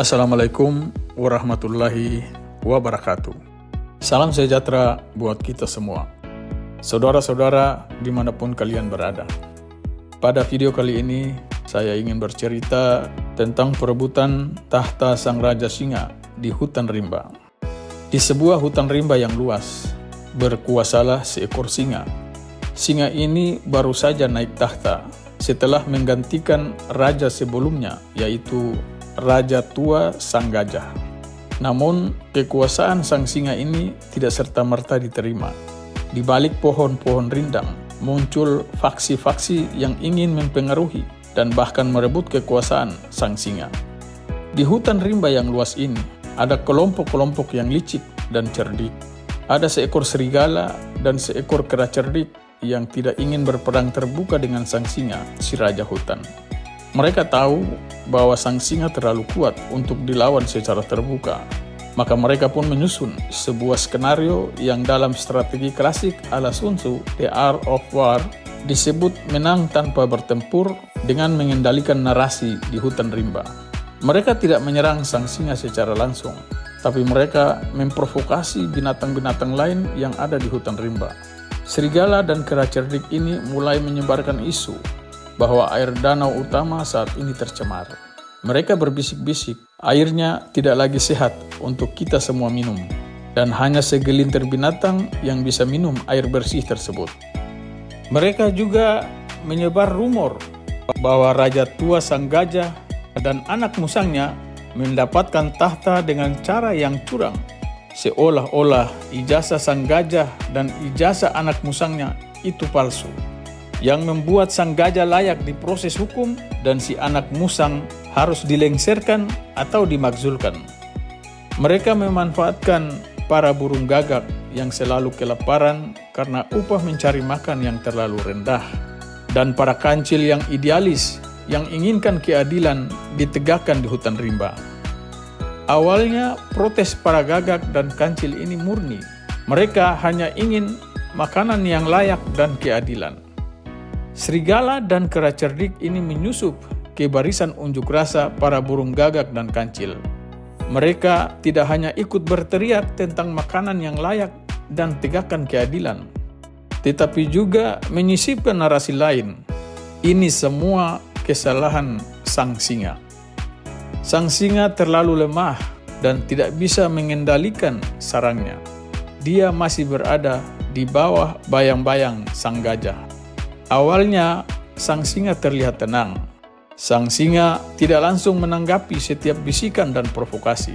Assalamualaikum warahmatullahi wabarakatuh. Salam sejahtera buat kita semua. Saudara-saudara dimanapun kalian berada. Pada video kali ini, saya ingin bercerita tentang perebutan tahta Sang Raja Singa di hutan rimba. Di sebuah hutan rimba yang luas, berkuasalah seekor singa. Singa ini baru saja naik tahta setelah menggantikan raja sebelumnya, yaitu Raja Tua Sang Gajah. Namun, kekuasaan sang singa ini tidak serta-merta diterima. Di balik pohon-pohon rindang, muncul faksi-faksi yang ingin mempengaruhi dan bahkan merebut kekuasaan sang singa. Di hutan rimba yang luas ini, ada kelompok-kelompok yang licik dan cerdik. Ada seekor serigala dan seekor kera cerdik yang tidak ingin berperang terbuka dengan sang singa, si raja hutan. Mereka tahu bahwa sang singa terlalu kuat untuk dilawan secara terbuka. Maka mereka pun menyusun sebuah skenario yang dalam strategi klasik ala Sun Tzu, The Art of War, disebut menang tanpa bertempur dengan mengendalikan narasi di hutan rimba. Mereka tidak menyerang sang singa secara langsung, tapi mereka memprovokasi binatang-binatang lain yang ada di hutan rimba. Serigala dan kera cerdik ini mulai menyebarkan isu bahwa air danau utama saat ini tercemar. Mereka berbisik-bisik, airnya tidak lagi sehat untuk kita semua minum, dan hanya segelintir binatang yang bisa minum air bersih tersebut. Mereka juga menyebar rumor bahwa Raja Tua Sang Gajah dan anak musangnya mendapatkan tahta dengan cara yang curang, seolah-olah ijazah Sang Gajah dan ijazah anak musangnya itu palsu, yang membuat sang gajah layak diproses hukum dan si anak musang harus dilengsarkan atau dimakzulkan. Mereka memanfaatkan para burung gagak yang selalu kelaparan karena upah mencari makan yang terlalu rendah, dan para kancil yang idealis yang inginkan keadilan ditegakkan di hutan rimba. Awalnya protes para gagak dan kancil ini murni. Mereka hanya ingin makanan yang layak dan keadilan. Serigala dan kera cerdik ini menyusup ke barisan unjuk rasa para burung gagak dan kancil. Mereka tidak hanya ikut berteriak tentang makanan yang layak dan tegakkan keadilan, tetapi juga menyisipkan narasi lain. Ini semua kesalahan sang singa. Sang singa terlalu lemah dan tidak bisa mengendalikan sarangnya. Dia masih berada di bawah bayang-bayang sang gajah. Awalnya, sang singa terlihat tenang. Sang singa tidak langsung menanggapi setiap bisikan dan provokasi.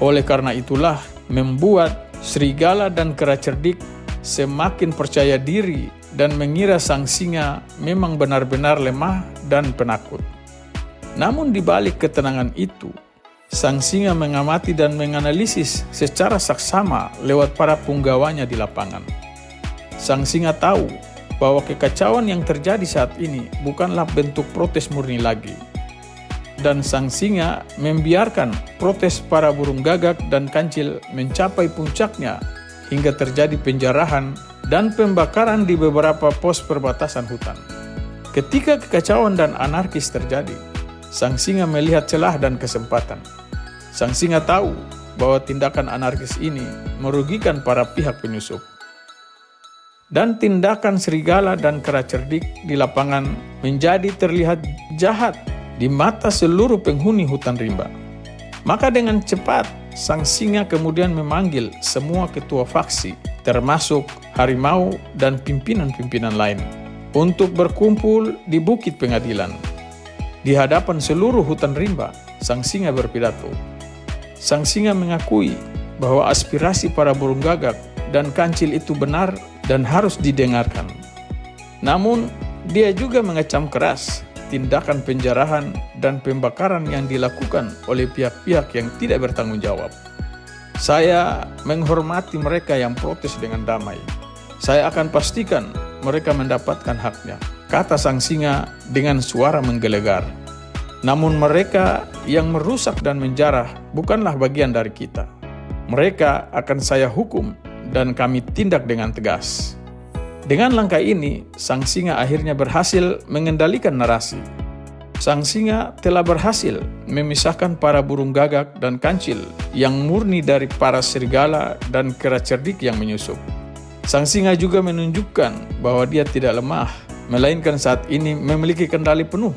Oleh karena itulah, membuat serigala dan kera cerdik semakin percaya diri dan mengira sang singa memang benar-benar lemah dan penakut. Namun di balik ketenangan itu, sang singa mengamati dan menganalisis secara saksama lewat para punggawanya di lapangan. Sang singa tahu bahwa kekacauan yang terjadi saat ini bukanlah bentuk protes murni lagi. Dan sang singa membiarkan protes para burung gagak dan kancil mencapai puncaknya hingga terjadi penjarahan dan pembakaran di beberapa pos perbatasan hutan. Ketika kekacauan dan anarkis terjadi, sang singa melihat celah dan kesempatan. Sang singa tahu bahwa tindakan anarkis ini merugikan para pihak penyusup. Dan tindakan serigala dan kera cerdik di lapangan menjadi terlihat jahat di mata seluruh penghuni hutan rimba. Maka dengan cepat, sang singa kemudian memanggil semua ketua faksi, termasuk harimau dan pimpinan-pimpinan lain, untuk berkumpul di Bukit Pengadilan. Di hadapan seluruh hutan rimba, sang singa berpidato. Sang singa mengakui bahwa aspirasi para burung gagak dan kancil itu benar dan harus didengarkan. Namun, dia juga mengecam keras tindakan penjarahan dan pembakaran yang dilakukan oleh pihak-pihak yang tidak bertanggung jawab. Saya menghormati mereka yang protes dengan damai. Saya akan pastikan mereka mendapatkan haknya, kata sang singa dengan suara menggelegar. Namun mereka yang merusak dan menjarah bukanlah bagian dari kita. Mereka akan saya hukum dan kami tindak dengan tegas. Dengan langkah ini, sang singa akhirnya berhasil mengendalikan narasi. Sang singa telah berhasil memisahkan para burung gagak dan kancil yang murni dari para serigala dan kera cerdik yang menyusup. Sang singa juga menunjukkan bahwa dia tidak lemah, melainkan saat ini memiliki kendali penuh.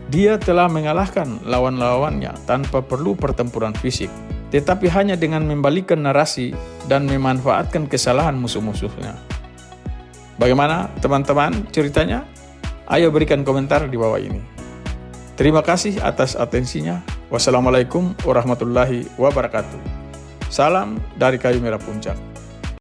Dia telah mengalahkan lawan-lawannya tanpa perlu pertempuran fisik, tetapi hanya dengan membalikkan narasi dan memanfaatkan kesalahan musuh-musuhnya. Bagaimana teman-teman ceritanya? Ayo berikan komentar di bawah ini. Terima kasih atas atensinya. Wassalamualaikum warahmatullahi wabarakatuh. Salam dari Kayu Merah Puncak.